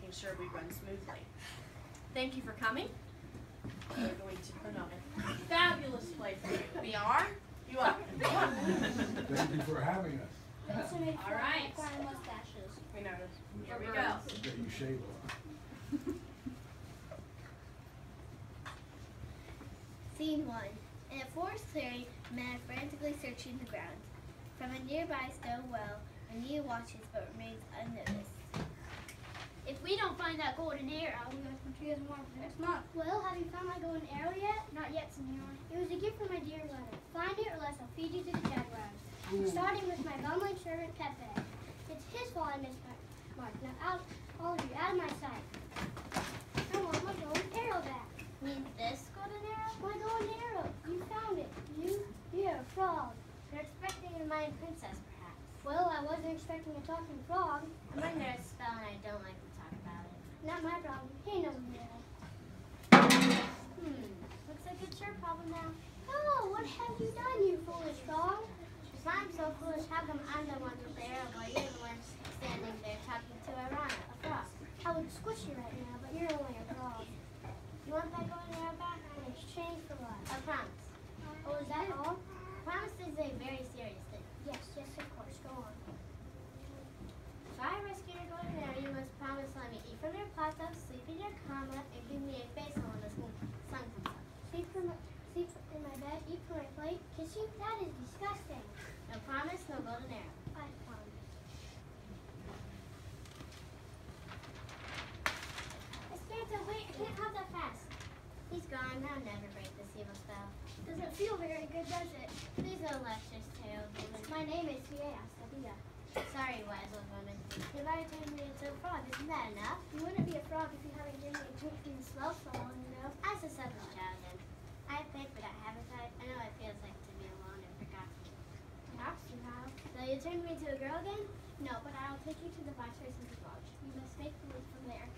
making sure we run smoothly. Thank you for coming. We're going to put on a fabulous play for you. We are? You are. Thank you for having us. All right. Mustaches. We know. Here we go. That you shave a lot. Scene 1. In a forest clearing, men are frantically searching the ground. From a nearby stone well, Anita watches but remains unnoticed. If we don't find that golden arrow, we're going to continue as more next month. Well, have you found my golden arrow yet? Not yet, senor. It was a gift from my dear brother. Find it or else I'll feed you to the jaguars. Starting with my bumbling servant, Pepe. It's his fault I missed my mark. Now, all of you, out of my sight. I want my golden arrow back. Means this golden arrow? My golden arrow. You found it. You're a frog. You're expecting a Mayan princess, perhaps. Well, I wasn't expecting a talking frog. I'm under a spell and I don't like to talk about it. Not my problem. He knows me. Looks like it's your problem now. Oh, what have you done, you foolish frog? If I'm so foolish, how come I'm the one with the arrow while you're the one standing there talking to Arana, a frog? I would squish you right now, but you're only a frog. You want that golden arrow back? In exchange for what? A promise. Oh, is that all? Promise is a very serious thing. Yes, of course. Go on. If I rescue your golden arrow, you must promise to let me eat from your platter, sleep in your kama, and give me a basin when the sun comes up. Sleep in my bed, eat from my plate, kiss you? That is disgusting. No promise, no golden arrow. I promise. Espanta, wait, I can't have that fast. He's gone, I'll never break this evil spell. Doesn't feel very good, does it? Please don't lecture, tale, woman. My name is Fiea Sabia. Sorry, wise old woman. If I turned me into a frog, isn't that enough? You wouldn't be a frog if you haven't given me a drink from the swell so long, you know. As a selfish child, then. I have faith, but I haven't tried. I know what it feels like to be alone and forgotten. Perhaps you have. So you turned me into a girl again? No, but I'll take you to the viceroy's lodge. You must make the leap from there.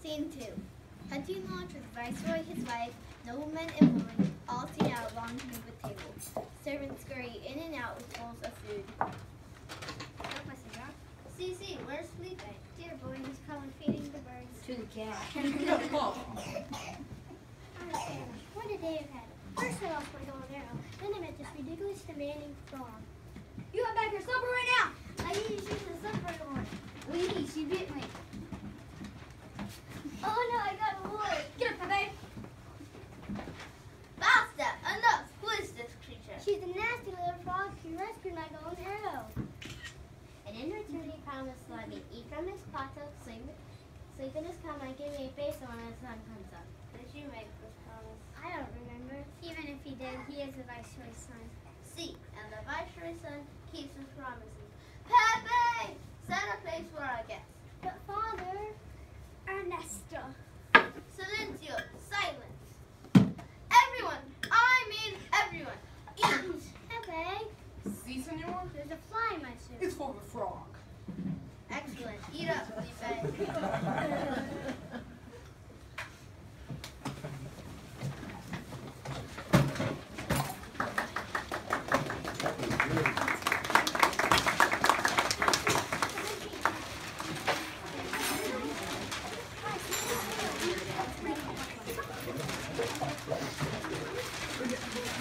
Scene 2. Hunting lodge with Viceroy, his wife, noblemen and women, all seen out long to move a table. Servants scurry in and out with bowls of food. Cece, where's Felipe? Dear boy, he's probably feeding the birds. To the cat. What a day I've had. First I lost my golden arrow, then I met this ridiculous demanding frog. You have back your supper right now! I need you to the supper anymore. Please, you bit me. Oh no, I got a wood. Get up, Pepe. Basta! Enough! Who is this creature? She's a nasty little frog who rescued my golden arrow. And in return, he promised to let me eat from his platter, sleep in his kama, and give me a basin when the sun comes up. Did you make this promise? I don't remember. Even if he did, he is the viceroy's son. See, and the viceroy's son keeps his promises. Pepe! Set a place for our guests. But father, Ernesto. Silencio! Silence! Everyone! I mean everyone! Eat! Pepe, Si, senor? there's a fly in my soup. It's for the frog. Excellent. Eat up, Felipe.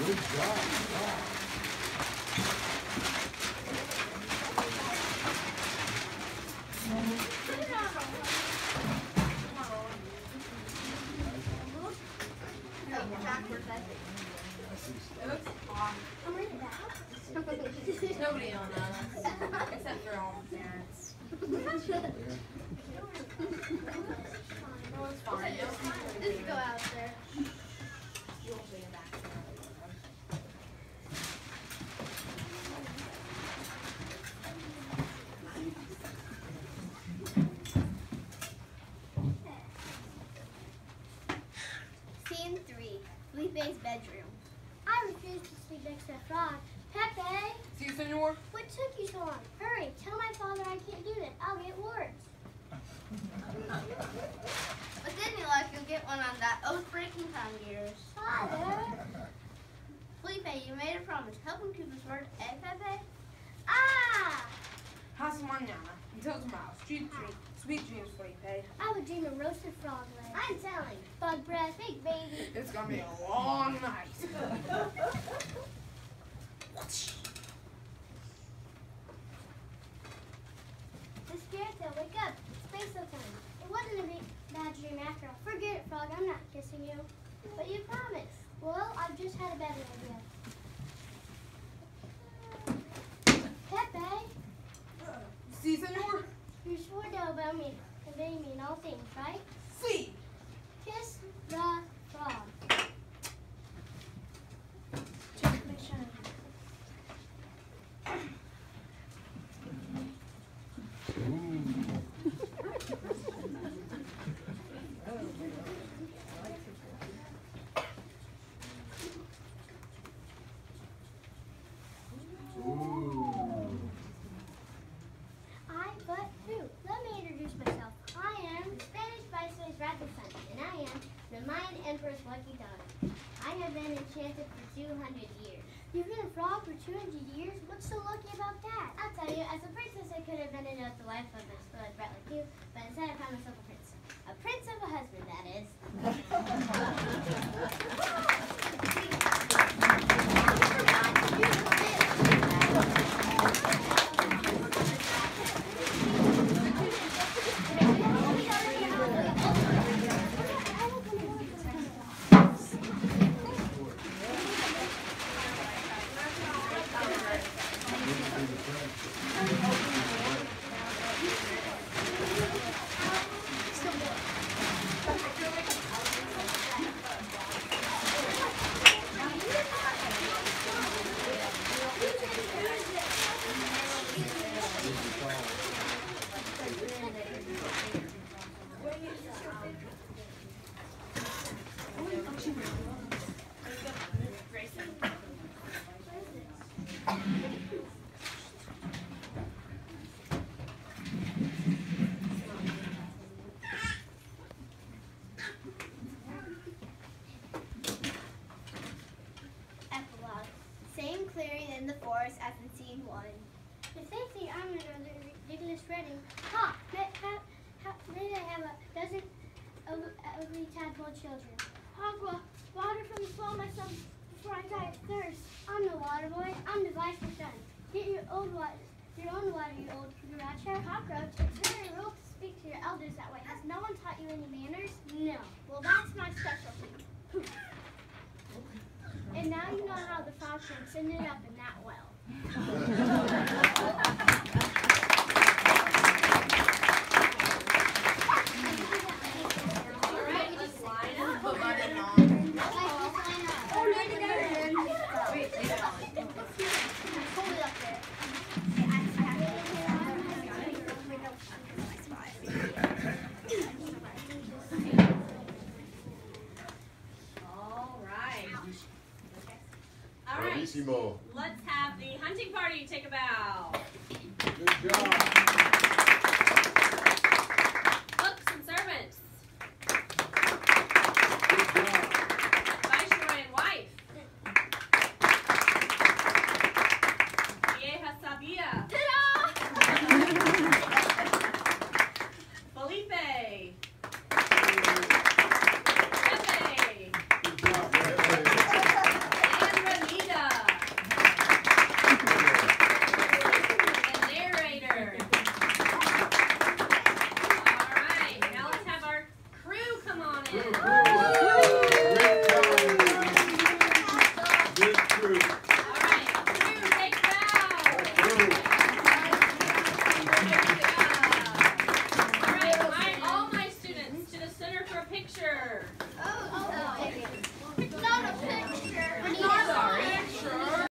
Good job. Wow. Nobody on us, except for all the parents. No, it's fine. Just go out there. You'll be back there. Scene 3, Felipe's bedroom. I refuse to sleep next to a frog. Pepe, See, senor? what took you so long? Hurry, tell my father I can't do this. I'll get words. With any luck, you'll get one on that oath-breaking tongue of yours. Father? Felipe, you made a promise. Help him keep his word, eh, Pepe? Ah! How's mañana? Until tomorrow. Sweet dreams, Felipe. I would dream of roasted frog legs. I'm telling. Bug breath, big baby. It's gonna be a long night. The spirits will wake up. It's baseball time. It wasn't a bad dream after all. Forget it, frog. I'm not kissing you. But you promised. Well, I've just had a better idea. Pepe, See, senor? you swore to obey me in all things, right? See. Kiss the frog. But who? Let me introduce myself. I am Spanish Viceroy's Radisson, and I am the Mayan Emperor's lucky daughter. I have been enchanted for 200 years. You've been a frog for 200 years? What's so lucky about that? I'll tell you, as a princess I could have ended up the life of a spoiled brat like you, but instead I found myself a prince. A prince of a husband, that is. Epilogue. Same clearing in the forest as in scene 1. If they think I'm another ridiculous wedding, maybe I have a dozen ugly tadpole children. Agua, water from the swallow myself before I die of thirst. I'm the water boy. I'm the vice's son. Get your own water, you old cucaracha. Cockroach, it's very rude to speak to your elders that way. Has no one taught you any manners? No. Well, that's my specialty. And now you know how the frog can send it up in that well. All right, let's line up. Put my name on. Hold it up there. All right. All right. Bravissimo. Let's have the hunting party take a bow. Good job.